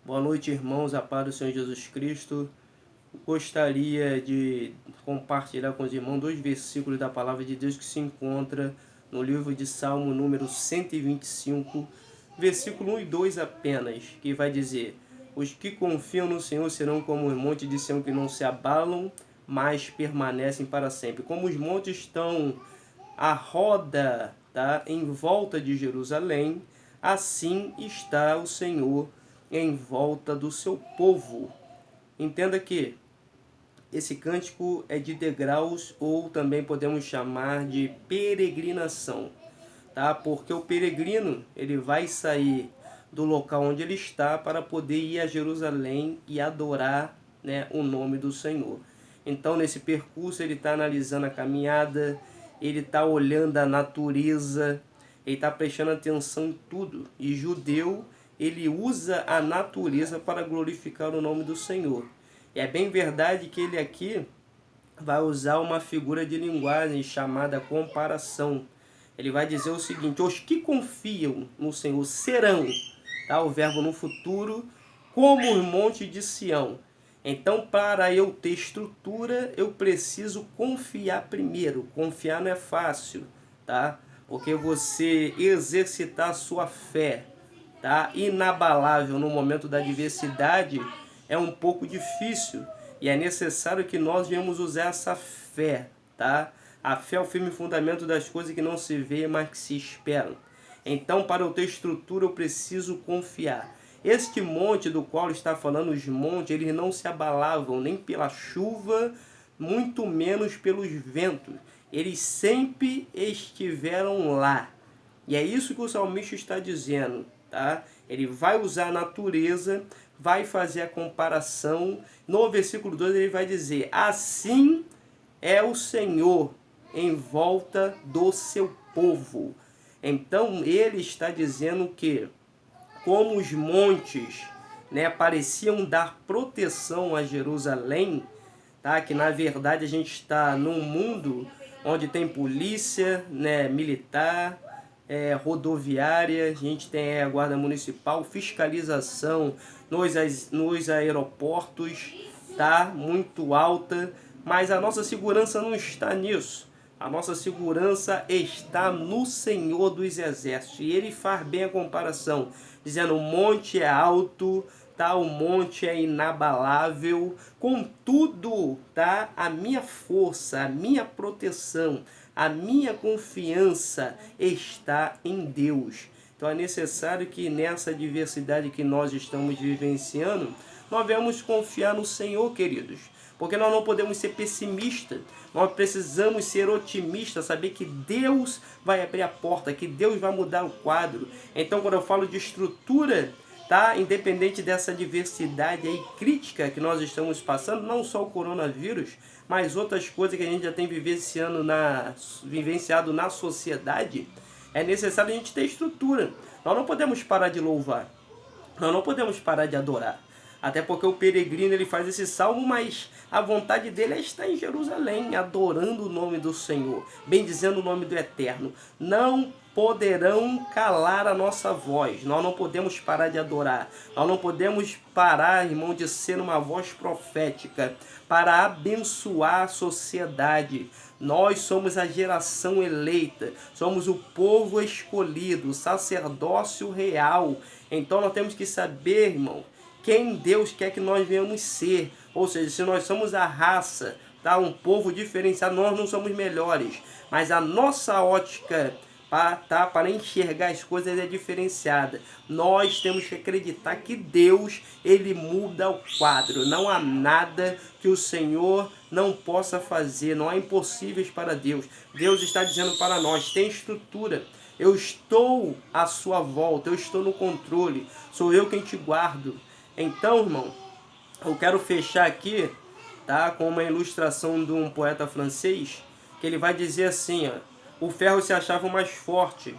Boa noite, irmãos, a paz do Senhor Jesus Cristo. Gostaria de compartilhar com os irmãos dois versículos da palavra de Deus que se encontra no livro de Salmo número 125, versículo 1 e 2 apenas, que vai dizer: Os que confiam no Senhor serão como os montes de Sião que não se abalam, mas permanecem para sempre. Como os montes estão à roda, tá, em volta de Jerusalém, assim está o Senhor em volta do seu povo. Entenda que esse cântico é de degraus, ou também podemos chamar de peregrinação, tá? Porque o peregrino, ele vai sair do local onde ele está para poder ir a Jerusalém e adorar, né, o nome do Senhor. Então, nesse percurso, ele está analisando a caminhada, ele está olhando a natureza, ele está prestando atenção em tudo. E judeu, ele usa a natureza para glorificar o nome do Senhor. E é bem verdade que ele aqui vai usar uma figura de linguagem chamada comparação. Ele vai dizer o seguinte: os que confiam no Senhor serão, tá? O verbo no futuro, como os montes de Sião. Então, para eu ter estrutura, eu preciso confiar primeiro. Confiar não é fácil, tá? Porque você exercitar a sua fé, tá, inabalável no momento da adversidade é um pouco difícil. E é necessário que nós venhamos usar essa fé, tá? A fé é o firme fundamento das coisas que não se vê, mas que se esperam. Então, para eu ter estrutura, eu preciso confiar. Este monte do qual está falando, os montes, eles não se abalavam nem pela chuva, muito menos pelos ventos. Eles sempre estiveram lá. E é isso que o salmista está dizendo, tá? Ele vai usar a natureza, vai fazer a comparação. No versículo 2 ele vai dizer: assim é o Senhor em volta do seu povo. Então ele está dizendo que, como os montes, né, pareciam dar proteção a Jerusalém, tá? Que na verdade a gente está num mundo onde tem polícia, né, militar, rodoviária, a gente tem a guarda municipal, fiscalização nos aeroportos, tá? Muito alta, mas a nossa segurança não está nisso. A nossa segurança está no Senhor dos Exércitos. E ele faz bem a comparação, dizendo: o monte é alto, tá? O monte é inabalável. Contudo, tá? A minha força, a minha proteção, a minha confiança está em Deus. Então é necessário que nessa diversidade que nós estamos vivenciando, nós devemos confiar no Senhor, queridos. Porque nós não podemos ser pessimistas, nós precisamos ser otimistas, saber que Deus vai abrir a porta, que Deus vai mudar o quadro. Então, quando eu falo de estrutura, tá? Independente dessa diversidade aí crítica que nós estamos passando, não só o coronavírus, mas outras coisas que a gente já tem vivenciado na sociedade, é necessário a gente ter estrutura. Nós não podemos parar de louvar, nós não podemos parar de adorar. Até porque o peregrino ele faz esse salmo, mas a vontade dele é estar em Jerusalém, adorando o nome do Senhor, bendizendo o nome do Eterno. Não poderão calar a nossa voz. Nós não podemos parar de adorar. Nós não podemos parar, irmão, de ser uma voz profética para abençoar a sociedade. Nós somos a geração eleita, somos o povo escolhido, o sacerdócio real. Então nós temos que saber, irmão, quem Deus quer que nós venhamos ser. Ou seja, se nós somos a raça, tá, um povo diferenciado, nós não somos melhores. Mas a nossa ótica para enxergar as coisas é diferenciada. Nós temos que acreditar que Deus, ele muda o quadro. Não há nada que o Senhor não possa fazer. Não há impossíveis para Deus. Deus está dizendo para nós: tem estrutura. Eu estou à sua volta, eu estou no controle. Sou eu quem te guardo. Então, irmão, eu quero fechar aqui, tá, com uma ilustração de um poeta francês, que ele vai dizer assim, ó: o ferro se achava mais forte.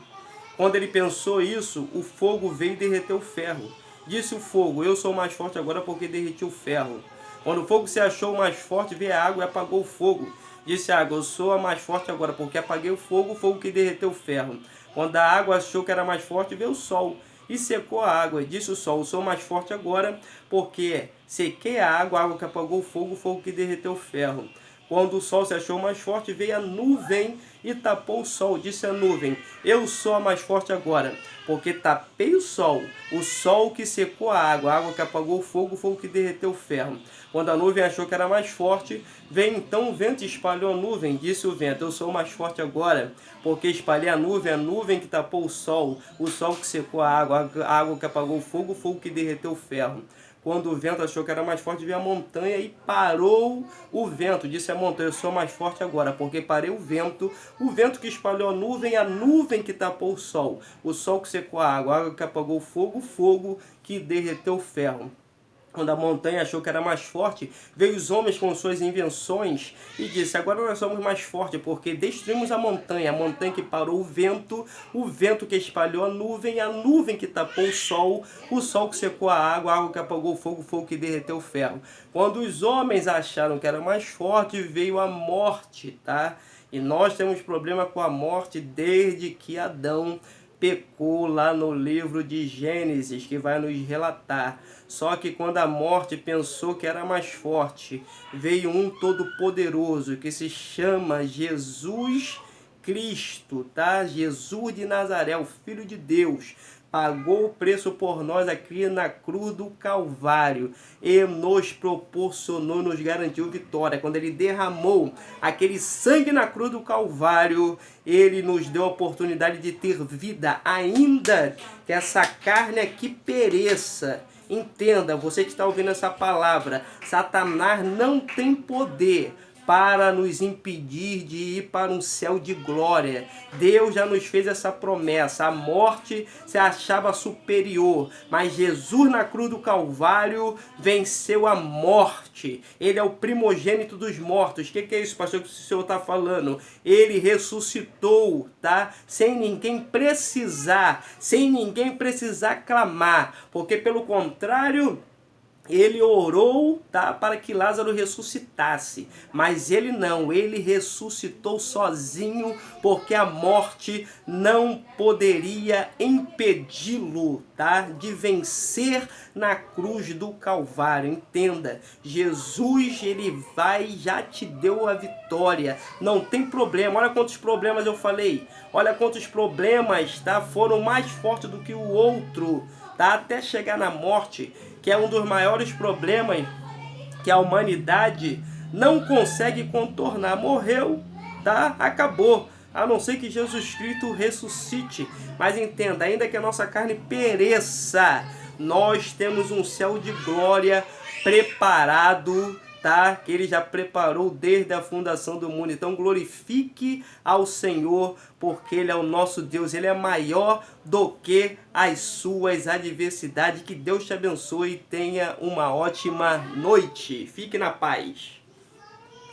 Quando ele pensou isso, o fogo veio e derreteu o ferro. Disse o fogo: eu sou mais forte agora porque derreti o ferro. Quando o fogo se achou mais forte, veio a água e apagou o fogo. Disse a água: eu sou a mais forte agora porque apaguei o fogo que derreteu o ferro. Quando a água achou que era mais forte, veio o sol e secou a água. Disse o sol: sou mais forte agora, porque sequei a água que apagou o fogo que derreteu o ferro. Quando o sol se achou mais forte, veio a nuvem e tapou o sol. Disse a nuvem: eu sou a mais forte agora, porque tapei o sol que secou a água que apagou o fogo que derreteu o ferro. Quando a nuvem achou que era mais forte, veio então o vento e espalhou a nuvem. Disse o vento: eu sou mais forte agora, porque espalhei a nuvem que tapou o sol que secou a água que apagou o fogo que derreteu o ferro. Quando o vento achou que era mais forte, veio a montanha e parou o vento. Disse a montanha: eu sou mais forte agora, porque parei o vento que espalhou a nuvem que tapou o sol que secou a água que apagou o fogo que derreteu o ferro. Quando a montanha achou que era mais forte, veio os homens com suas invenções e disse: agora nós somos mais fortes, porque destruímos a montanha que parou o vento que espalhou a nuvem que tapou o sol que secou a água que apagou o fogo que derreteu o ferro. Quando os homens acharam que era mais forte, veio a morte, tá? E nós temos problema com a morte desde que Adão pecou lá no livro de Gênesis, que vai nos relatar. Só que quando a morte pensou que era mais forte, veio um todo-poderoso que se chama Jesus Cristo, tá? Jesus de Nazaré, o Filho de Deus, pagou o preço por nós aqui na cruz do Calvário e nos proporcionou, nos garantiu vitória. Quando ele derramou aquele sangue na cruz do Calvário, ele nos deu a oportunidade de ter vida, ainda que essa carne aqui pereça. Entenda, você que está ouvindo essa palavra, Satanás não tem poder para nos impedir de ir para um céu de glória. Deus já nos fez essa promessa. A morte se achava superior, mas Jesus na cruz do Calvário venceu a morte. Ele é o primogênito dos mortos. O que é isso, pastor, que o senhor está falando? Ele ressuscitou, tá? Sem ninguém precisar clamar, porque pelo contrário, ele orou, tá, para que Lázaro ressuscitasse, mas ele não, ele ressuscitou sozinho, porque a morte não poderia impedi-lo, tá, de vencer na cruz do Calvário. Entenda, Jesus, ele já te deu a vitória, não tem problema. Olha quantos problemas eu falei, olha quantos problemas, tá, foram mais fortes do que o outro, tá, até chegar na morte, que é um dos maiores problemas que a humanidade não consegue contornar. Morreu, tá? Acabou. A não ser que Jesus Cristo ressuscite. Mas entenda, ainda que a nossa carne pereça, nós temos um céu de glória preparado, tá? Que ele já preparou desde a fundação do mundo. Então glorifique ao Senhor, porque ele é o nosso Deus, ele é maior do que as suas adversidades. Que Deus te abençoe e tenha uma ótima noite. Fique na paz.